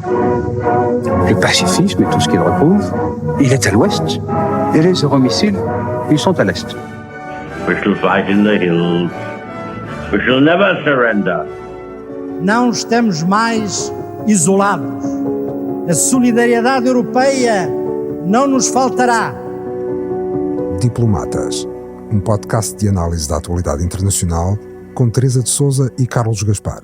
Le pacifisme et tout ce qu'il recouvre, il est à l'ouest. Et les euromissiles, ils sont à l'est. We shall fight in the hills. We shall never surrender. Não estamos mais isolados. A solidariedade europeia não nos faltará. Diplomatas, um podcast de análise da atualidade internacional com Teresa de Sousa e Carlos Gaspar.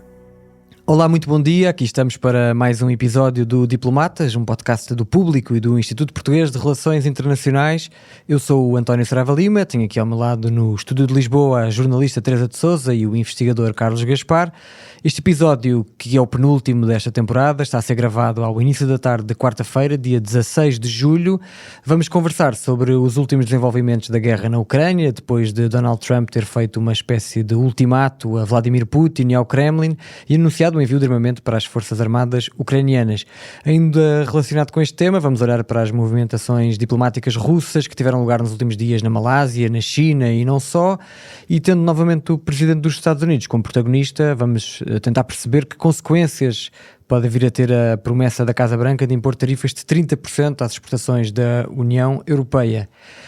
Olá, muito bom dia. Aqui estamos para mais um episódio do Diplomatas, um podcast do Público e do Instituto Português de Relações Internacionais. Eu sou o António Saraiva Lima, tenho aqui ao meu lado no estúdio de Lisboa a jornalista Teresa de Sousa e o investigador Carlos Gaspar. Este episódio, que é o penúltimo desta temporada, está a ser gravado ao início da tarde de quarta-feira, dia 16 de julho. Vamos conversar sobre os últimos desenvolvimentos da guerra na Ucrânia, depois de Donald Trump ter feito uma espécie de ultimato a Vladimir Putin e ao Kremlin e anunciado o envio de armamento para as forças armadas ucranianas. Ainda relacionado com este tema, vamos olhar para as movimentações diplomáticas russas que tiveram lugar nos últimos dias na Malásia, na China e não só, e tendo novamente o presidente dos Estados Unidos como protagonista, vamos tentar perceber que consequências pode vir a ter a promessa da Casa Branca de impor tarifas de 30% às exportações da União Europeia.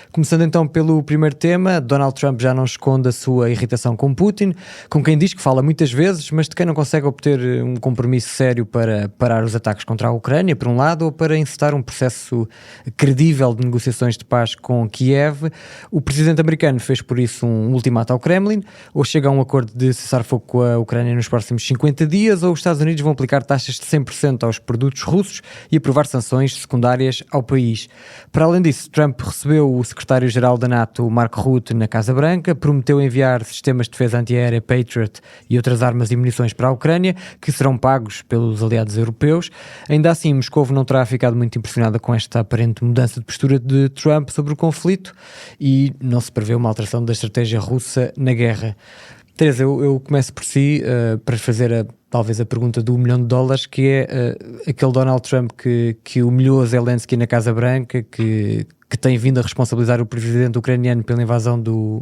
Começando então pelo primeiro tema, Donald Trump já não esconde a sua irritação com Putin, com quem diz que fala muitas vezes, mas de quem não consegue obter um compromisso sério para parar os ataques contra a Ucrânia, por um lado, ou para encetar um processo credível de negociações de paz com Kiev. O presidente americano fez por isso um ultimato ao Kremlin, ou chega a um acordo de cessar fogo com a Ucrânia nos próximos 50 dias, ou os Estados Unidos vão aplicar taxas de 100% aos produtos russos e aprovar sanções secundárias ao país. Para além disso, Trump recebeu o secretário-geral da NATO, Mark Rutte, na Casa Branca, prometeu enviar sistemas de defesa antiaérea Patriot e outras armas e munições para a Ucrânia, que serão pagos pelos aliados europeus. Ainda assim, Moscou não terá ficado muito impressionada com esta aparente mudança de postura de Trump sobre o conflito e não se prevê uma alteração da estratégia russa na guerra. Teresa, eu começo por si para fazer talvez a pergunta do $1 milhão, que é aquele Donald Trump que humilhou a Zelensky na Casa Branca, que tem vindo a responsabilizar o presidente ucraniano pela invasão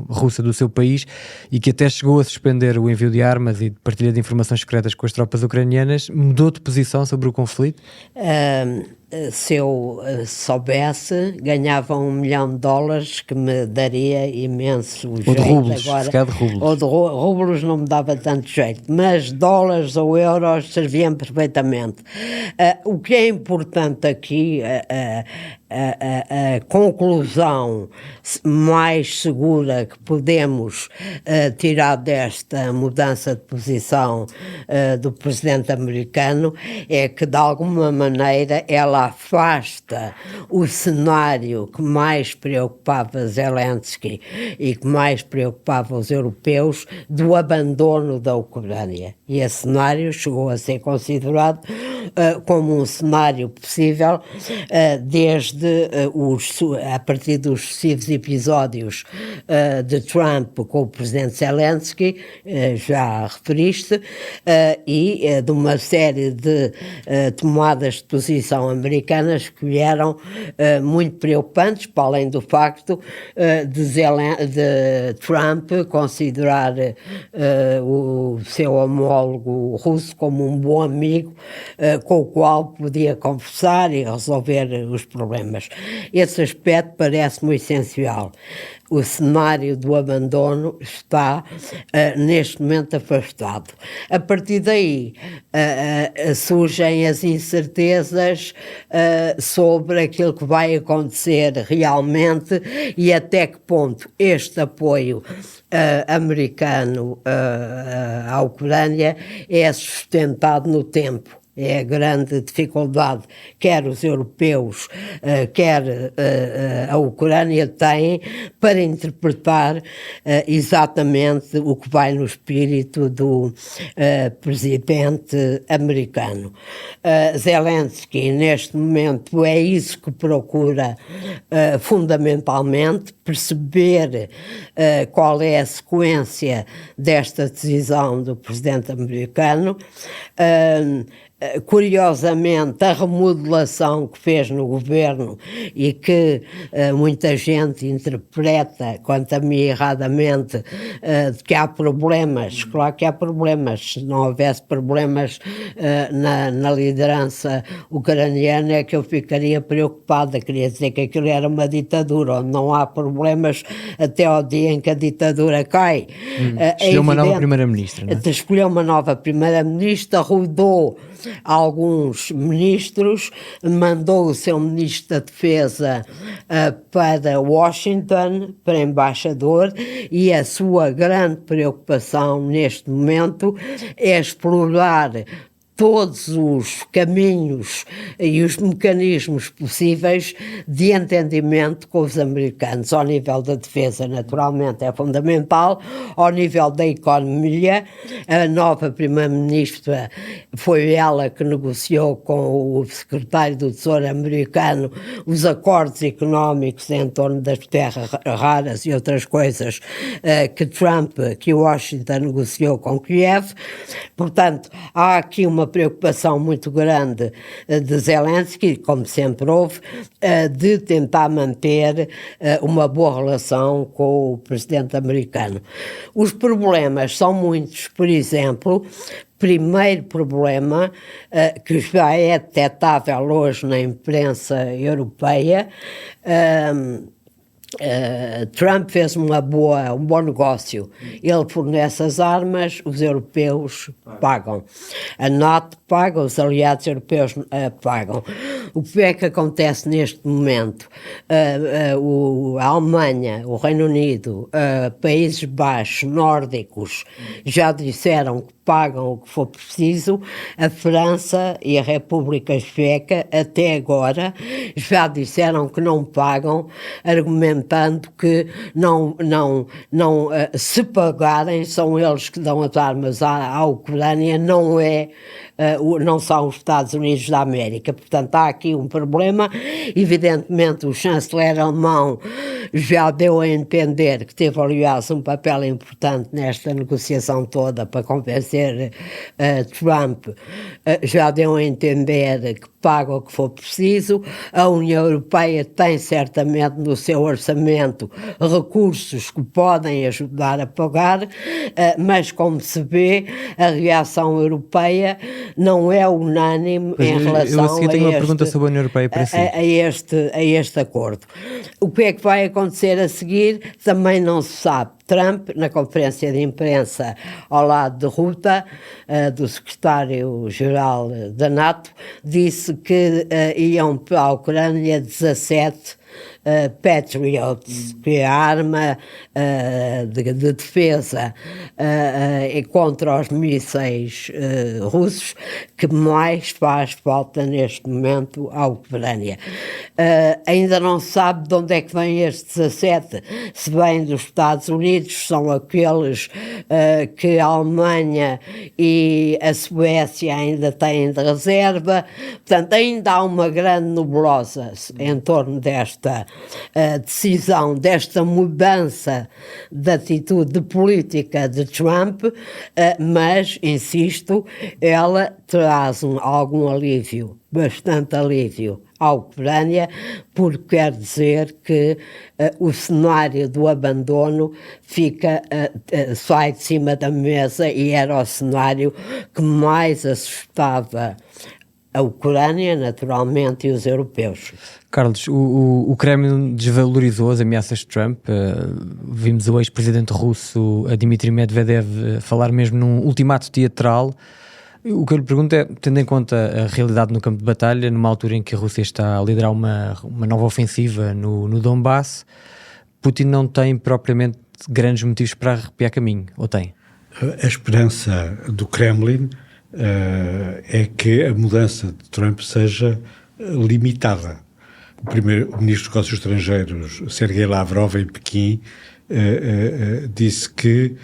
russa do seu país e que até chegou a suspender o envio de armas e de partilha de informações secretas com as tropas ucranianas. Mudou de posição sobre o conflito? Se eu soubesse, ganhava $1 milhão que me daria imenso jeito. Ou de rublos, agora, se calhar de rublos. Ou de rublos não me dava tanto jeito, mas dólares ou euros serviam perfeitamente. O que é importante aqui, a conclusão mais segura que podemos tirar desta mudança de posição do presidente americano é que, de alguma maneira, ela afasta o cenário que mais preocupava Zelensky e que mais preocupava os europeus do abandono da Ucrânia. E esse cenário chegou a ser considerado como um cenário possível desde a partir dos sucessivos episódios de Trump com o presidente Zelensky, já referiste, e de uma série de tomadas de posição americanas que vieram muito preocupantes, para além do facto de Trump considerar o seu homólogo russo como um bom amigo com o qual podia conversar e resolver os problemas. Esse aspecto parece-me essencial. O cenário do abandono está neste momento afastado. A partir daí surgem as incertezas sobre aquilo que vai acontecer realmente e até que ponto este apoio americano à Ucrânia é sustentado no tempo. É a grande dificuldade, quer os europeus, quer a Ucrânia têm para interpretar exatamente o que vai no espírito do presidente americano. Zelensky, neste momento, é isso que procura fundamentalmente, perceber qual é a sequência desta decisão do presidente americano. curiosamente, a remodelação que fez no governo e que muita gente interpreta, quanto a mim erradamente, de que há problemas. Claro que há problemas. Se não houvesse problemas na liderança ucraniana, é que eu ficaria preocupada. Queria dizer que aquilo era uma ditadura, onde não há problemas até ao dia em que a ditadura cai. Escolheu uma nova primeira-ministra, não é? Escolheu uma nova primeira-ministra, rodou alguns ministros, mandou o seu ministro da Defesa para Washington, para embaixador, e a sua grande preocupação neste momento é explorar todos os caminhos e os mecanismos possíveis de entendimento com os americanos. Ao nível da defesa, naturalmente, é fundamental. Ao nível da economia, a nova primeira-ministra foi ela que negociou com o secretário do Tesouro americano os acordos económicos em torno das terras raras e outras coisas que Washington negociou com Kiev. Portanto, há aqui uma preocupação muito grande de Zelensky, como sempre houve, de tentar manter uma boa relação com o presidente americano. Os problemas são muitos. Por exemplo, primeiro problema, que já é detectável hoje na imprensa europeia, Trump fez um bom negócio. Ele fornece as armas, os europeus pagam. A NATO paga, os aliados europeus pagam. O que é que acontece neste momento? A Alemanha, o Reino Unido, Países Baixos, nórdicos, já disseram que pagam o que for preciso. A França e a República Checa, até agora, já disseram que não pagam, argumentando que se pagarem, são eles que dão as armas à Ucrânia, não são os Estados Unidos da América. Portanto, há aqui um problema. Evidentemente, o chanceler alemão já deu a entender que teve, aliás, um papel importante nesta negociação toda para convencer Trump, já deu a entender que paga o que for preciso. A União Europeia tem certamente no seu orçamento recursos que podem ajudar a pagar, mas como se vê, a reação europeia não é unânime em relação tenho uma pergunta sobre a União Europeia para si. a este acordo. O que é que vai acontecer a seguir também não se sabe. Trump, na conferência de imprensa ao lado de Rutte, do secretário-geral da NATO, disse que iam para a Ucrânia 17 Patriots, que é a arma de defesa contra os mísseis russos que mais faz falta neste momento à Ucrânia. Ainda não se sabe de onde é que vem estes 17, se vêm dos Estados Unidos, são aqueles que a Alemanha e a Suécia ainda têm de reserva. Portanto, ainda há uma grande nebulosa em torno desta decisão, desta mudança de atitude política de Trump, mas, insisto, ela traz algum alívio, bastante alívio à Ucrânia, porque quer dizer que o cenário do abandono sai de cima da mesa, e era o cenário que mais assustava a Ucrânia, naturalmente, e os europeus. Carlos, o Kremlin desvalorizou as ameaças de Trump. Vimos o ex-presidente russo, Dmitry Medvedev, falar mesmo num ultimato teatral. O que eu lhe pergunto é, tendo em conta a realidade no campo de batalha, numa altura em que a Rússia está a liderar uma nova ofensiva no Donbass, Putin não tem propriamente grandes motivos para arrepiar caminho, ou tem? A esperança do Kremlin é que a mudança de Trump seja limitada. O ministro dos Negócios Estrangeiros, Sergei Lavrov, em Pequim, disse que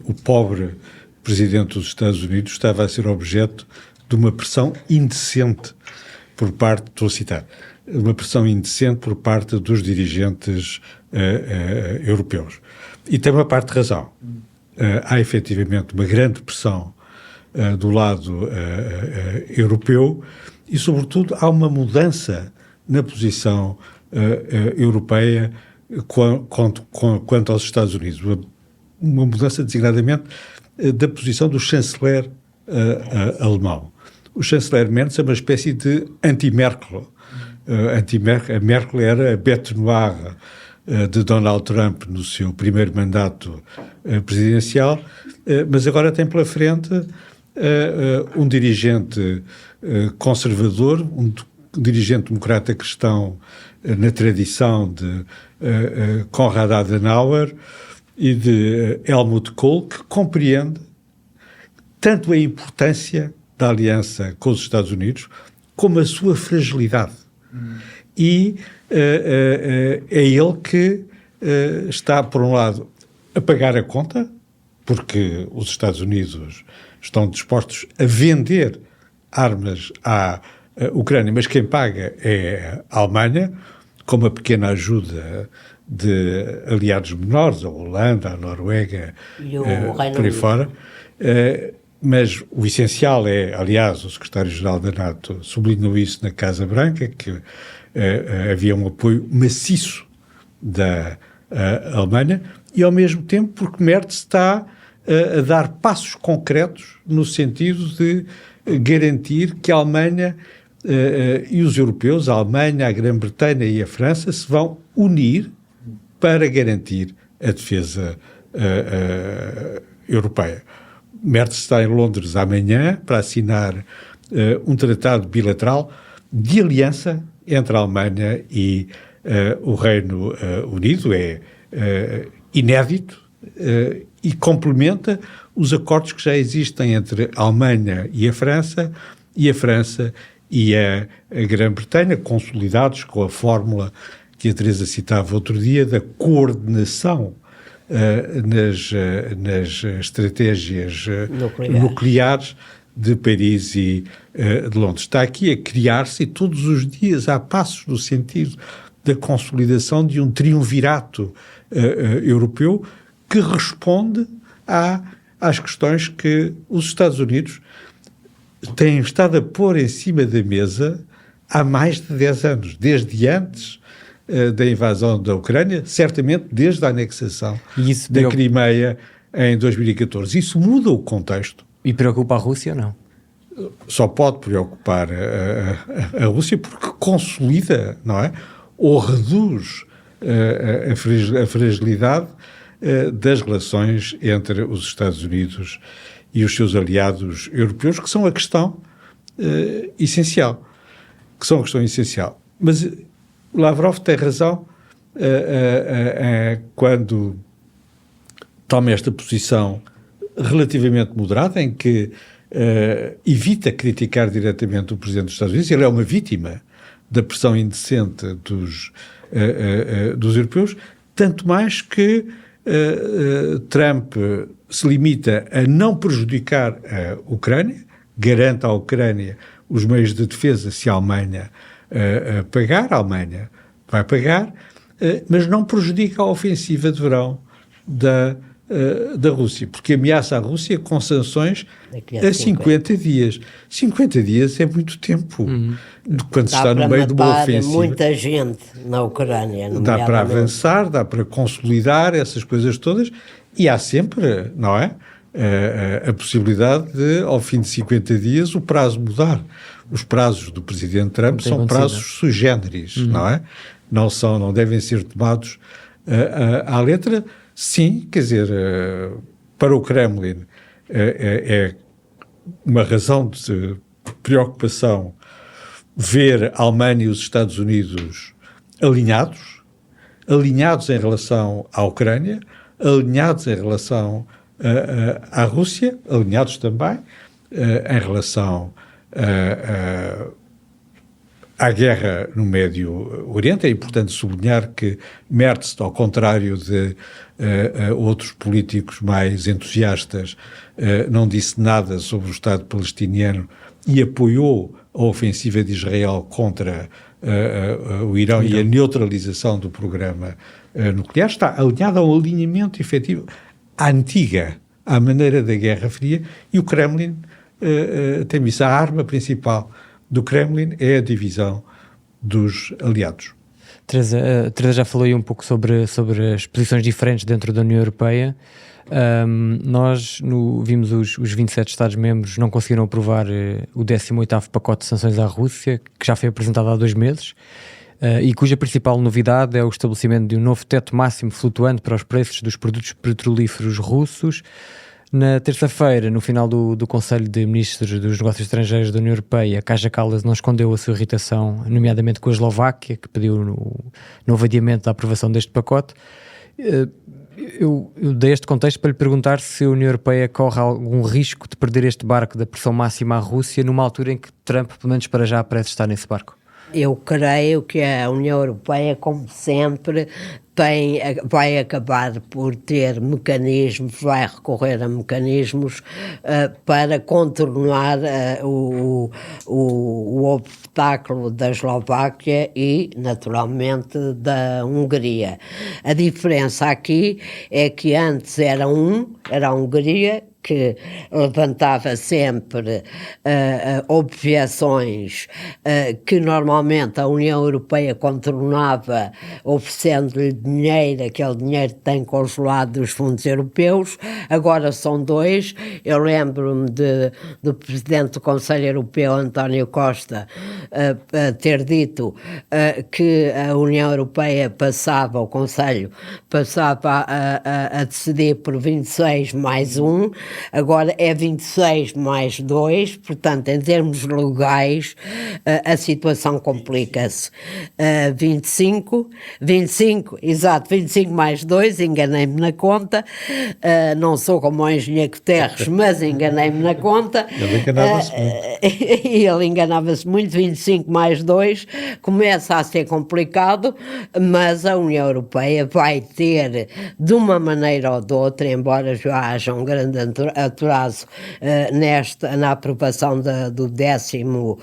o pobre presidente dos Estados Unidos estava a ser objeto de uma pressão indecente por parte, estou a citar, uma pressão indecente por parte dos dirigentes europeus. E tem uma parte de razão. Há efetivamente uma grande pressão do lado europeu e, sobretudo, há uma mudança na posição europeia quanto aos Estados Unidos. Uma mudança, designadamente, da posição do chanceler alemão. O chanceler Merz é uma espécie de anti-Merkel. A Merkel era a bête noire de Donald Trump no seu primeiro mandato presidencial, mas agora tem pela frente um dirigente conservador, um dirigente democrata cristão na tradição de Konrad Adenauer e de Helmut Kohl, que compreende tanto a importância da aliança com os Estados Unidos como a sua fragilidade. E é ele que está, por um lado, a pagar a conta, porque os Estados Unidos estão dispostos a vender armas à Ucrânia, mas quem paga é a Alemanha, com uma pequena ajuda de aliados menores, a Holanda, a Noruega, por aí fora. Mas o essencial é, aliás, o secretário-geral da NATO sublinhou isso na Casa Branca, que havia um apoio maciço da Alemanha, e ao mesmo tempo porque Merz está a dar passos concretos no sentido de garantir que a Alemanha e os europeus, a Alemanha, a Grã-Bretanha e a França, se vão unir para garantir a defesa europeia. Merz está em Londres amanhã para assinar um tratado bilateral de aliança entre a Alemanha e o Reino Unido. É inédito e complementa os acordos que já existem entre a Alemanha e a França e a Grã-Bretanha, consolidados com a fórmula que a Teresa citava outro dia da coordenação nas estratégias nucleares de Paris e de Londres. Está aqui a criar-se, e todos os dias há passos no sentido da consolidação de um triunvirato europeu que responde às questões que os Estados Unidos têm estado a pôr em cima da mesa há mais de 10 anos, desde antes da invasão da Ucrânia, certamente desde a anexação da Crimeia em 2014. Isso muda o contexto. E preocupa a Rússia ou não? Só pode preocupar a Rússia porque consolida, não é? Ou reduz a fragilidade das relações entre os Estados Unidos e os seus aliados europeus, que são a questão essencial. Mas Lavrov tem razão quando toma esta posição relativamente moderada, em que evita criticar diretamente o Presidente dos Estados Unidos. Ele é uma vítima da pressão indecente dos europeus, tanto mais que Trump se limita a não prejudicar a Ucrânia, garante à Ucrânia os meios de defesa se a Alemanha pagar, a Alemanha vai pagar, mas não prejudica a ofensiva de verão da Rússia, porque ameaça a Rússia com sanções a 50 dias. 50 dias é muito tempo. Quando se está no meio de uma ofensiva. Muita gente na Ucrânia. Dá para avançar, dá para consolidar essas coisas todas, e há sempre, não é? A possibilidade de, ao fim de 50 dias, o prazo mudar. Os prazos do Presidente Trump são prazos sui generis, não é? Não devem ser tomados à letra. Sim, quer dizer, para o Kremlin é uma razão de preocupação ver a Alemanha e os Estados Unidos alinhados em relação à Ucrânia, alinhados em relação à Rússia, alinhados também em relação à guerra no Médio Oriente. É importante sublinhar que Merz, ao contrário de outros políticos mais entusiastas, não disse nada sobre o Estado palestiniano e apoiou a ofensiva de Israel contra o Irão e a neutralização do programa nuclear. Está alinhado a um alinhamento efetivo à antiga, à maneira da Guerra Fria, e o Kremlin tem isso. A arma principal do Kremlin é a divisão dos aliados. Teresa já falou aí um pouco sobre as posições diferentes dentro da União Europeia. Nós vimos os 27 Estados-membros não conseguiram aprovar o 18º pacote de sanções à Rússia, que já foi apresentado há 2 meses, e cuja principal novidade é o estabelecimento de um novo teto máximo flutuante para os preços dos produtos petrolíferos russos. Na terça-feira, no final do Conselho de Ministros dos Negócios Estrangeiros da União Europeia, Kaja Kallas não escondeu a sua irritação, nomeadamente com a Eslováquia, que pediu o novo adiamento da aprovação deste pacote. Eu dei este contexto para lhe perguntar se a União Europeia corre algum risco de perder este barco da pressão máxima à Rússia numa altura em que Trump, pelo menos para já, parece estar nesse barco. Eu creio que a União Europeia, como sempre, vai acabar por ter mecanismos, vai recorrer a mecanismos para contornar o obstáculo da Eslováquia e, naturalmente, da Hungria. A diferença aqui é que antes era a Hungria, que levantava sempre objeções que normalmente a União Europeia contornava oferecendo-lhe dinheiro, aquele dinheiro que tem congelado dos fundos europeus. Agora são 2. Eu lembro-me do Presidente do Conselho Europeu, António Costa, ter dito que a União Europeia o Conselho passava a decidir por 26 mais 1, agora é 26 mais 2, portanto, em termos legais, a situação complica-se. 25 mais 2, enganei-me na conta, não sou como o engenheiro Guterres, mas enganei-me na conta. Ele enganava-se muito. Ele enganava-se muito, 25 mais 2, começa a ser complicado, mas a União Europeia vai ter, de uma maneira ou de outra, embora já haja um grande atraso na aprovação do 18º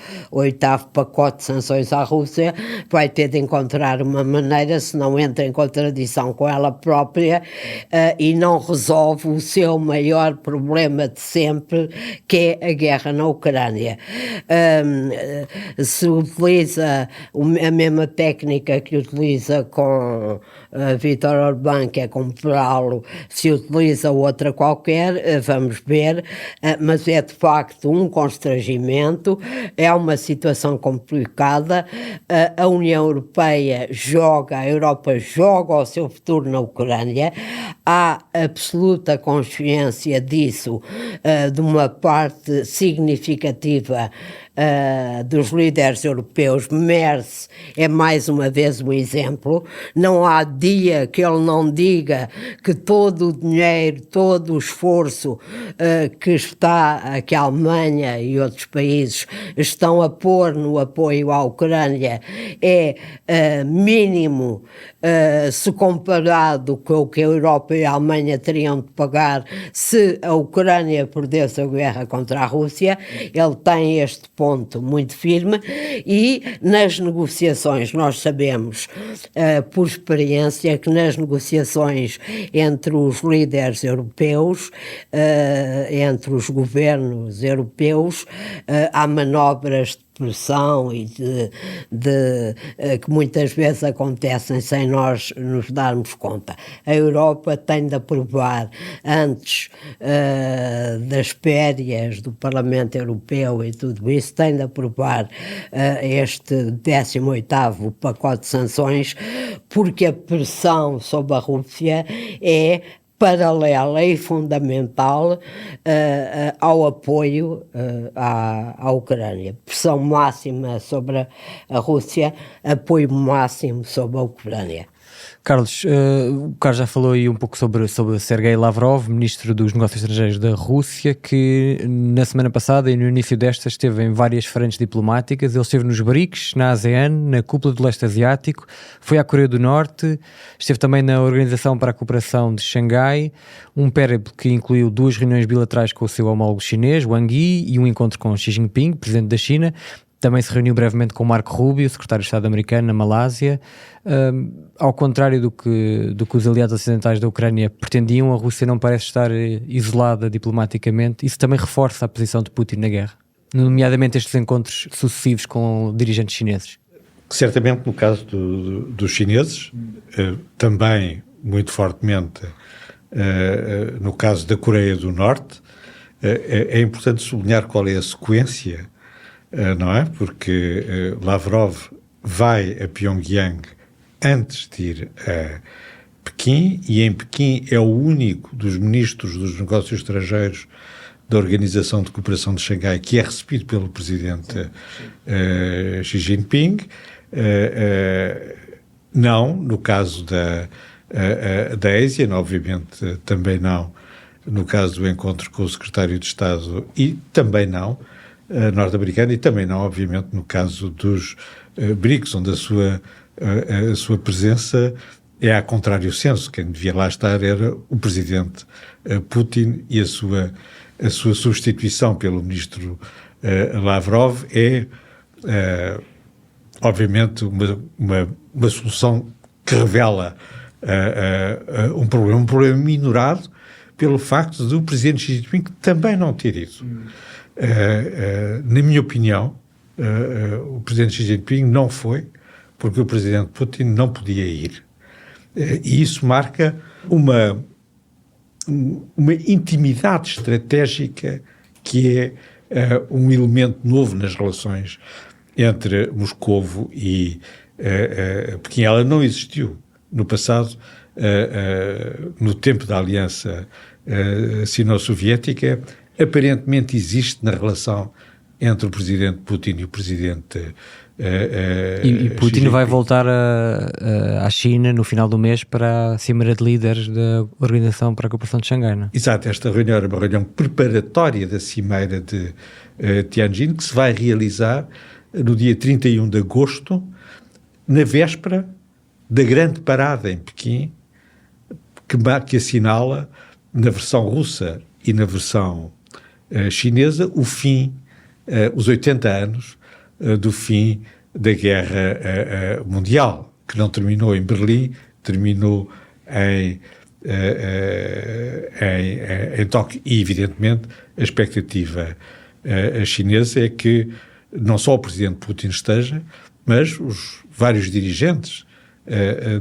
pacote de sanções à Rússia, vai ter de encontrar uma maneira, se não entra em contradição com ela própria e não resolve o seu maior problema de sempre, que é a guerra na Ucrânia. Se utiliza a mesma técnica que utiliza com Vítor Orbán, que é comprá-lo, se utiliza outra qualquer, vamos ver, mas é de facto um constrangimento, é uma situação complicada. A União Europeia a Europa joga o seu futuro na Ucrânia, há absoluta consciência disso, de uma parte significativa dos líderes europeus. Merz é mais uma vez um exemplo. Não há dia que ele não diga que todo o dinheiro, todo o esforço que a Alemanha e outros países estão a pôr no apoio à Ucrânia é mínimo se comparado com o que a Europa e a Alemanha teriam de pagar se a Ucrânia perdesse a guerra contra a Rússia. Ele tem este ponto muito firme e nas negociações nós sabemos por experiência que nas negociações entre os líderes europeus, entre os governos europeus, há manobras de pressão e que muitas vezes acontecem sem nós nos darmos conta. A Europa tem de aprovar antes das férias do Parlamento Europeu e tudo isso, tem de aprovar este 18º pacote de sanções, porque a pressão sobre a Rússia é paralela e fundamental ao apoio à Ucrânia. Pressão máxima sobre a Rússia, apoio máximo sobre a Ucrânia. Carlos, o Carlos já falou aí um pouco sobre Sergei Lavrov, ministro dos Negócios Estrangeiros da Rússia, que na semana passada e no início desta esteve em várias frentes diplomáticas. Ele esteve nos BRICS, na ASEAN, na Cúpula do Leste Asiático, foi à Coreia do Norte, esteve também na Organização para a Cooperação de Xangai, um périplo que incluiu 2 reuniões bilaterais com o seu homólogo chinês, Wang Yi, e um encontro com Xi Jinping, presidente da China. Também se reuniu brevemente com Marco Rubio, secretário de Estado americano, na Malásia. Ao contrário do que os aliados ocidentais da Ucrânia pretendiam, a Rússia não parece estar isolada diplomaticamente. Isso também reforça a posição de Putin na guerra, nomeadamente estes encontros sucessivos com dirigentes chineses. Certamente no caso dos chineses, também muito fortemente no caso da Coreia do Norte. É importante sublinhar qual é a sequência, não é? Porque Lavrov vai a Pyongyang antes de ir a Pequim, e em Pequim é o único dos ministros dos negócios estrangeiros da Organização de Cooperação de Xangai que é recebido pelo presidente Xi Jinping. Não no caso da Ásia, obviamente também não no caso do encontro com o secretário de Estado, e também não norte-americano, e também não, obviamente, no caso dos BRICS, onde a sua presença é a contrário senso. Quem devia lá estar era o presidente Putin, e a sua substituição pelo ministro Lavrov é, obviamente, uma solução que revela um problema minorado pelo facto do presidente Xi Jinping também não ter ido. Na minha opinião, o presidente Xi Jinping não foi porque o presidente Putin não podia ir. E isso marca uma intimidade estratégica que é um elemento novo nas relações entre Moscovo e Pequim. Ela não existiu no passado, no tempo da aliança sino-soviética. Aparentemente existe na relação entre o presidente Putin e o presidente e Putin vai voltar à China no final do mês para a Cimeira de Líderes da Organização para a Cooperação de Xangai, não é? Exato, esta reunião era uma reunião preparatória da Cimeira de Tianjin, que se vai realizar no dia 31 de agosto, na véspera da grande parada em Pequim, que assinala, na versão russa e na versão chinesa, o fim, os 80 anos do fim da Guerra Mundial, que não terminou em Berlim, terminou em Tóquio. E, evidentemente, a expectativa chinesa é que não só o presidente Putin esteja, mas os vários dirigentes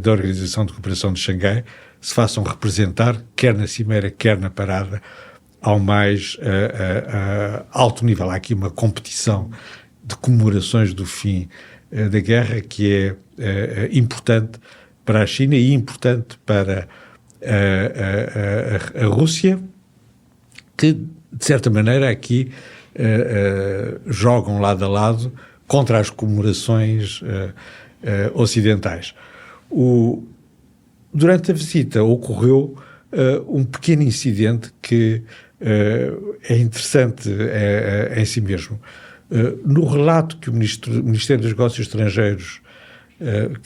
da Organização de Cooperação de Xangai se façam representar, quer na cimeira, quer na parada, ao mais alto nível. Há aqui uma competição de comemorações do fim da guerra que é importante para a China e importante para a Rússia, que, de certa maneira, aqui jogam lado a lado contra as comemorações ocidentais. Durante a visita ocorreu um pequeno incidente que é interessante em si mesmo. No relato que o Ministério dos Negócios Estrangeiros,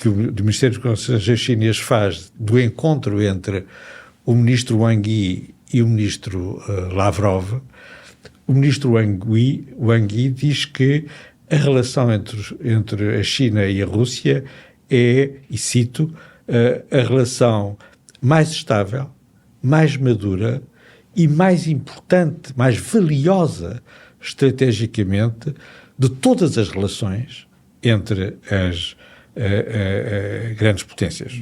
do Ministério dos Negócios Estrangeiros chinês faz do encontro entre o ministro Wang Yi e o ministro Lavrov, o ministro Wang Yi diz que a relação entre a China e a Rússia é, e cito, a relação mais estável, mais madura e mais importante, mais valiosa estrategicamente de todas as relações entre as grandes potências.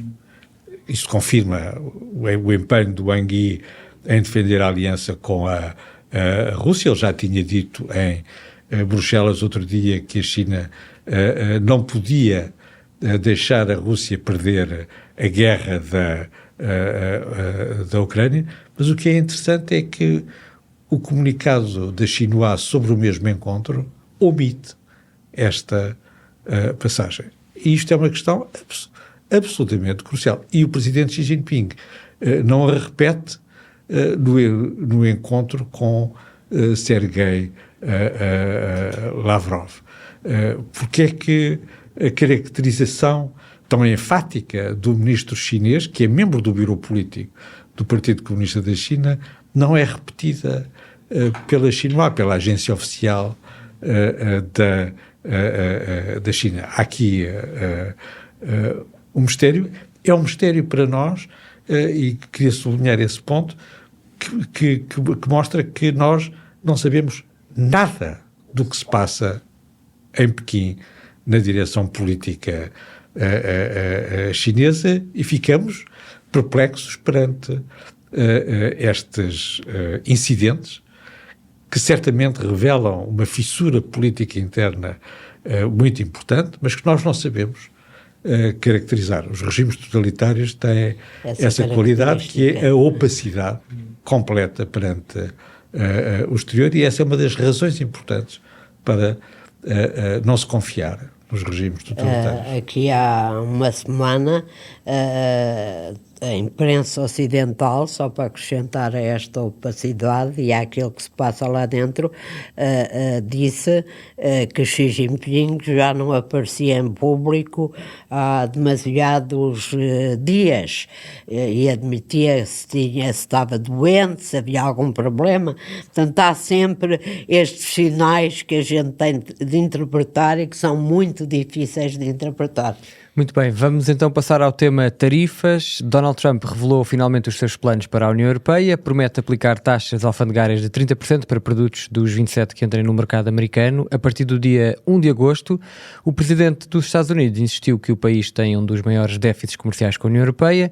Isso confirma o empenho do Wang Yi em defender a aliança com a Rússia. Ele já tinha dito em Bruxelas outro dia que a China não podia deixar a Rússia perder a guerra da Ucrânia, mas o que é interessante é que o comunicado da Xinhua sobre o mesmo encontro omite esta passagem. E isto é uma questão absolutamente crucial. E o presidente Xi Jinping não a repete no encontro com Sergei Lavrov. Porque é que a caracterização tão enfática do ministro chinês, que é membro do Bureau Político do Partido Comunista da China, não é repetida pela Xinhua, pela agência oficial da China. Há aqui um mistério, é um mistério para nós, e queria sublinhar esse ponto, que mostra que nós não sabemos nada do que se passa em Pequim na direção política chinesa, e ficamos perplexos perante estes incidentes que certamente revelam uma fissura política interna muito importante, mas que nós não sabemos caracterizar. Os regimes totalitários têm essa qualidade, que é a opacidade completa perante o exterior, e essa é uma das razões importantes para não se confiar nos regimes totalitários. Aqui há uma semana, a imprensa ocidental, só para acrescentar a esta opacidade e àquilo que se passa lá dentro, disse que Xi Jinping já não aparecia em público há demasiados dias, e admitia se estava doente, se havia algum problema. Portanto, há sempre estes sinais que a gente tem de interpretar e que são muito difíceis de interpretar. Muito bem, vamos então passar ao tema tarifas. Donald Trump revelou finalmente os seus planos para a União Europeia, promete aplicar taxas alfandegárias de 30% para produtos dos 27 que entrem no mercado americano a partir do dia 1 de agosto. O presidente dos Estados Unidos insistiu que o país tem um dos maiores déficits comerciais com a União Europeia,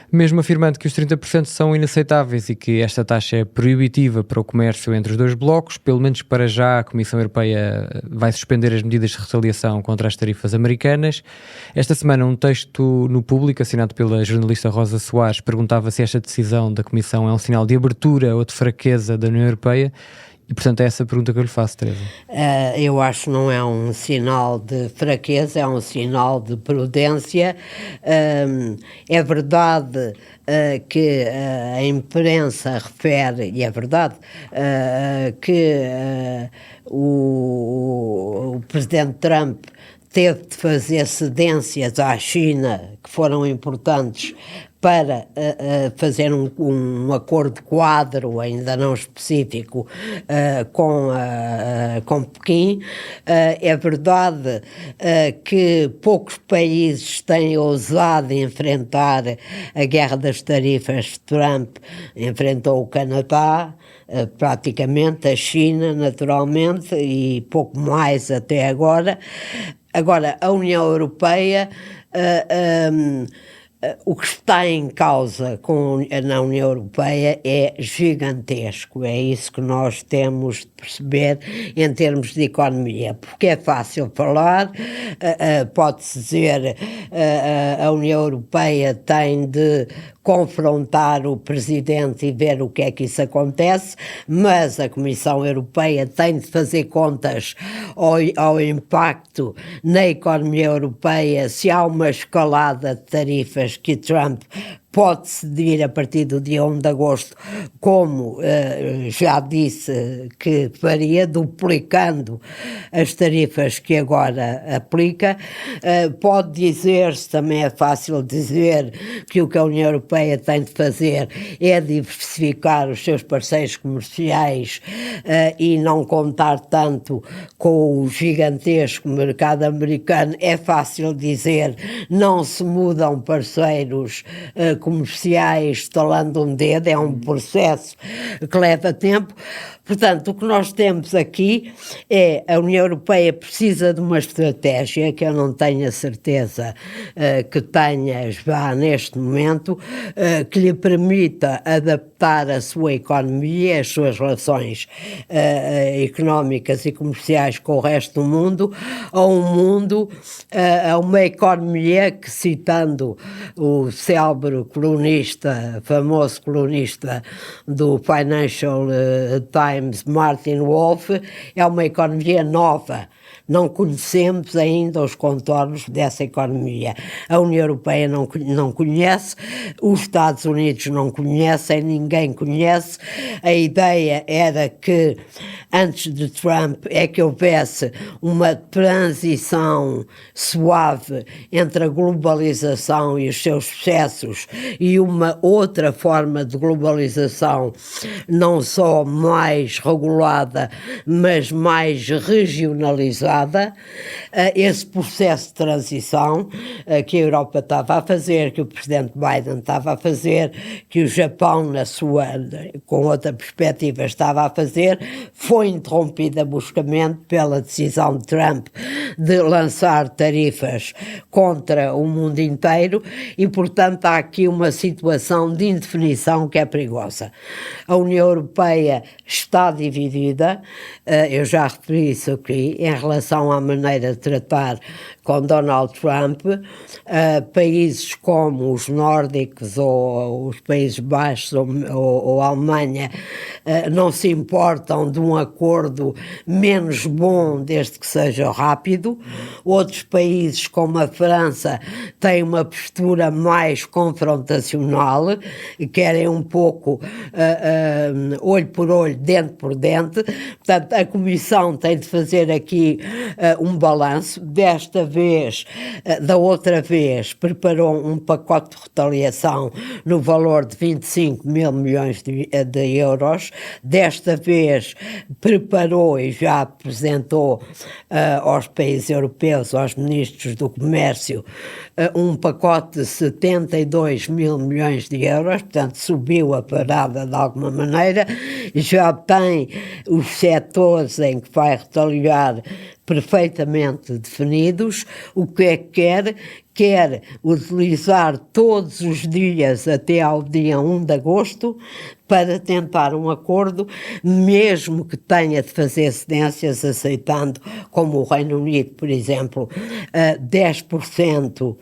mesmo afirmando que os 30% são inaceitáveis e que esta taxa é proibitiva para o comércio entre os dois blocos. Pelo menos para já, a Comissão Europeia vai suspender as medidas de retaliação contra as tarifas americanas. Esta semana, um texto no Público, assinado pela jornalista Rosa Soares, perguntava se esta decisão da Comissão é um sinal de abertura ou de fraqueza da União Europeia. E, portanto, é essa a pergunta que eu lhe faço, Teresa. Eu acho que não é um sinal de fraqueza, é um sinal de prudência. É verdade que a imprensa refere, e é verdade, que o presidente Trump teve de fazer cedências à China que foram importantes para fazer um acordo quadro, ainda não específico, com Pequim. É verdade que poucos países têm ousado enfrentar a guerra das tarifas. Trump enfrentou o Canadá, praticamente, a China, naturalmente, e pouco mais até agora. Agora, a União Europeia... o que está em causa na União Europeia é gigantesco, é isso que nós temos de perceber em termos de economia, porque é fácil falar, pode-se dizer a União Europeia tem de confrontar o presidente e ver o que é que isso acontece, mas a Comissão Europeia tem de fazer contas ao impacto na economia europeia se há uma escalada de tarifas que Trump pode decidir a partir do dia 1 de agosto, como já disse que faria, duplicando as tarifas que agora aplica. Pode dizer-se, também é fácil dizer, que o que a União Europeia tem de fazer é diversificar os seus parceiros comerciais e não contar tanto com o gigantesco mercado americano. É fácil dizer, não se mudam parceiros comerciais estalando um dedo, é um processo que leva tempo. Portanto, o que nós temos aqui é a União Europeia precisa de uma estratégia que eu não tenho a certeza que tenha já neste momento, que lhe permita adaptar a sua economia, as suas relações económicas e comerciais com o resto do mundo, a uma economia que, citando o célebre colunista, famoso colunista do Financial Times, Martin Wolf, é uma economia nova. Não conhecemos ainda os contornos dessa economia. A União Europeia não conhece, os Estados Unidos não conhecem, ninguém conhece. A ideia era que, antes de Trump, é que houvesse uma transição suave entre a globalização e os seus sucessos e uma outra forma de globalização, não só mais regulada, mas mais regionalizada, acelerada esse processo de transição que a Europa estava a fazer, que o presidente Biden estava a fazer, que o Japão, com outra perspectiva, estava a fazer, foi interrompida bruscamente pela decisão de Trump de lançar tarifas contra o mundo inteiro e, portanto, há aqui uma situação de indefinição que é perigosa. A União Europeia está dividida, eu já referi isso aqui, em relação à maneira de tratar com Donald Trump. Países como os nórdicos ou os Países Baixos ou a Alemanha não se importam de um acordo menos bom desde que seja rápido. Outros países como a França têm uma postura mais confrontacional e querem um pouco olho por olho, dente por dente. Portanto, a Comissão tem de fazer aqui um balanço. Da outra vez, preparou um pacote de retaliação no valor de 25 mil milhões de euros. Desta vez, preparou e já apresentou aos países europeus, aos ministros do comércio, um pacote de 72 mil milhões de euros, portanto subiu a parada de alguma maneira, já tem os setores em que vai retaliar perfeitamente definidos. O que é que quer? Quer utilizar todos os dias até ao dia 1 de agosto para tentar um acordo, mesmo que tenha de fazer cedências, aceitando, como o Reino Unido, por exemplo, 10%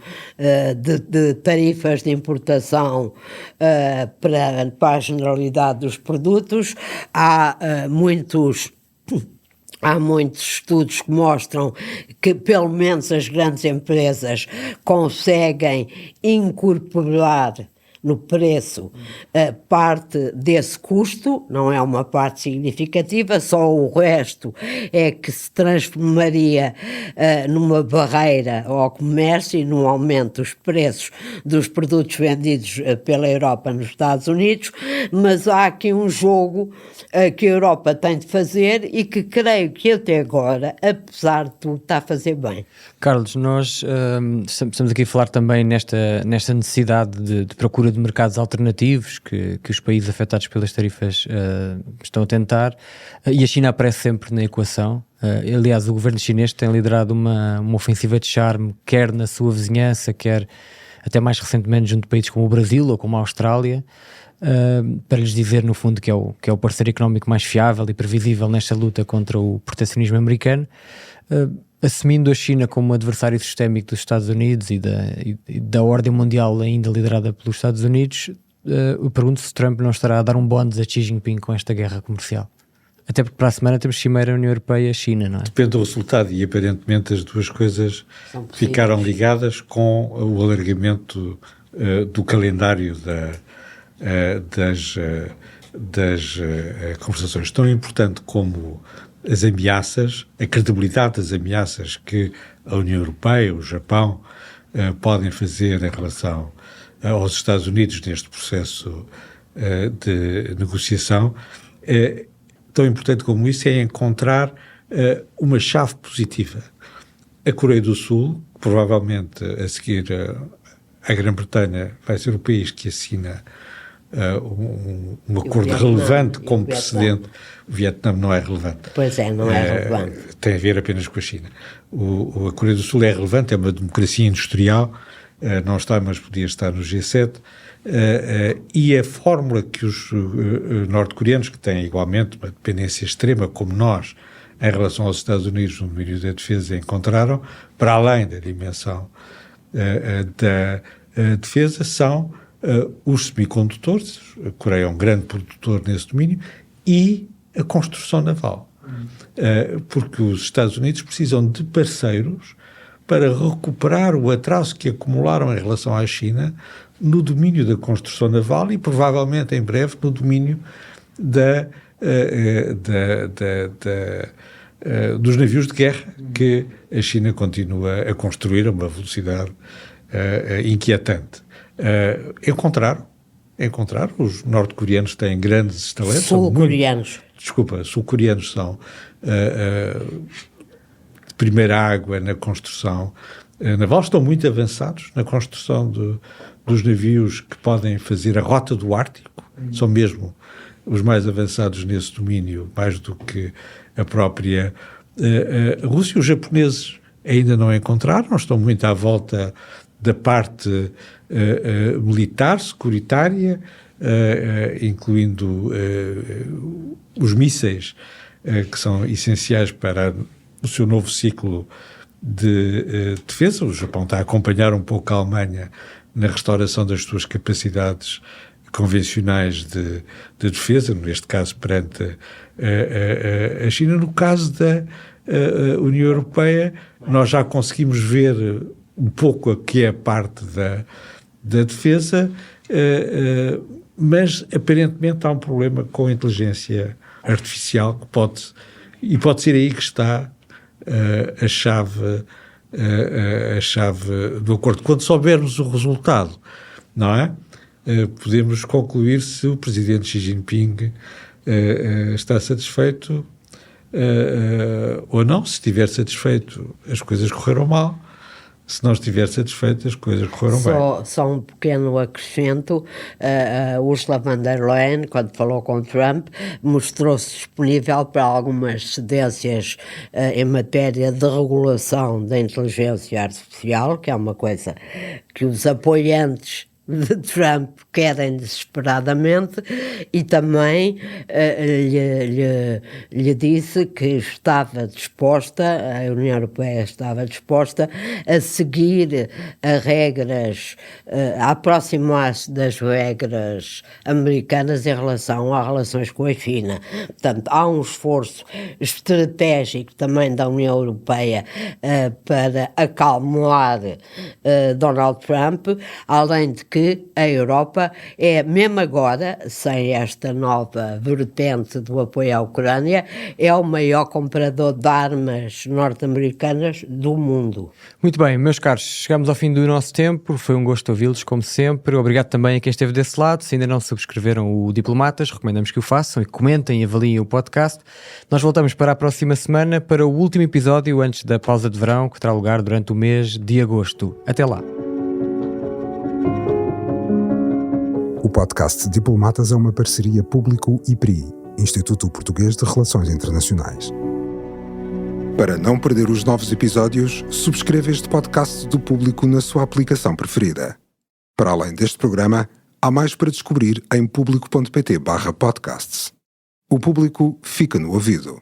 de tarifas de importação para a generalidade dos produtos. Há muitos estudos que mostram que pelo menos as grandes empresas conseguem incorporar no preço parte desse custo, não é uma parte significativa, só o resto é que se transformaria numa barreira ao comércio e num aumento dos preços dos produtos vendidos pela Europa nos Estados Unidos. Mas há aqui um jogo que a Europa tem de fazer e que creio que até agora, apesar de tudo, está a fazer bem. Carlos, nós estamos aqui a falar também nesta necessidade de procura de mercados alternativos que os países afetados pelas tarifas estão a tentar, e a China aparece sempre na equação. Aliás, o governo chinês tem liderado uma ofensiva de charme, quer na sua vizinhança, quer até mais recentemente junto de países como o Brasil ou como a Austrália, para lhes dizer no fundo que é o parceiro económico mais fiável e previsível nesta luta contra o protecionismo americano, assumindo a China como adversário sistémico dos Estados Unidos e da ordem mundial ainda liderada pelos Estados Unidos. Eu pergunto se Trump não estará a dar um bónus a Xi Jinping com esta guerra comercial. Até porque para a semana temos cimeira União Europeia-China, não é? Depende do resultado, e aparentemente as duas coisas ficaram ligadas com o alargamento do calendário das conversações. Tão importante como as ameaças, a credibilidade das ameaças que a União Europeia, o Japão, podem fazer em relação aos Estados Unidos neste processo de negociação, tão importante como isso é encontrar uma chave positiva. A Coreia do Sul, provavelmente a seguir a Grã-Bretanha, vai ser o país que assina um acordo relevante como precedente. O Vietnã não é relevante. Pois é, não é relevante. Tem a ver apenas com a China. A Coreia do Sul é relevante, é uma democracia industrial, não está, mas podia estar no G7, e a fórmula que os norte-coreanos, que têm igualmente uma dependência extrema como nós em relação aos Estados Unidos no domínio da defesa, encontraram, para além da dimensão da defesa, são os semicondutores. A Coreia é um grande produtor nesse domínio, e a construção naval. Porque os Estados Unidos precisam de parceiros para recuperar o atraso que acumularam em relação à China no domínio da construção naval e provavelmente em breve no domínio dos navios de guerra que a China continua a construir a uma velocidade inquietante. Encontraram, os norte-coreanos têm grandes estaletes. Sul-coreanos. Sul-coreanos são primeira água na construção naval, estão muito avançados na construção dos navios que podem fazer a rota do Ártico, são mesmo os mais avançados nesse domínio, mais do que a própria Rússia. Os japoneses ainda não encontraram, estão muito à volta da parte militar, securitária, incluindo os mísseis, que são essenciais para o seu novo ciclo de defesa. O Japão está a acompanhar um pouco a Alemanha na restauração das suas capacidades convencionais de defesa, neste caso perante a China. No caso da União Europeia, nós já conseguimos ver um pouco a que é a parte da defesa, mas aparentemente há um problema com a inteligência artificial que pode ser aí que está a chave do acordo. Quando soubermos o resultado, não é? Podemos concluir se o presidente Xi Jinping está satisfeito ou não. Se estiver satisfeito, as coisas correram mal. Se não estiver satisfeito, as coisas correram bem. Só um pequeno acrescento. Ursula von der Leyen, quando falou com Trump, mostrou-se disponível para algumas cedências em matéria de regulação da inteligência artificial, que é uma coisa que os apoiantes de Trump querem desesperadamente, e também lhe disse que estava disposta, a União Europeia estava disposta a seguir as regras, a aproximar-se das regras americanas em relação às relações com a China. Portanto, há um esforço estratégico também da União Europeia para acalmar Donald Trump, além de que a Europa é, mesmo agora, sem esta nova vertente do apoio à Ucrânia, é o maior comprador de armas norte-americanas do mundo. Muito bem, meus caros, chegamos ao fim do nosso tempo, foi um gosto ouvi-los, como sempre. Obrigado também a quem esteve desse lado. Se ainda não subscreveram o Diplomatas, recomendamos que o façam e comentem e avaliem o podcast. Nós voltamos para a próxima semana para o último episódio antes da pausa de verão, que terá lugar durante o mês de agosto. Até lá. O podcast Diplomatas é uma parceria Público-IPRI, Instituto Português de Relações Internacionais. Para não perder os novos episódios, subscreva este podcast do Público na sua aplicação preferida. Para além deste programa, há mais para descobrir em público.pt/podcasts. O Público fica no ouvido.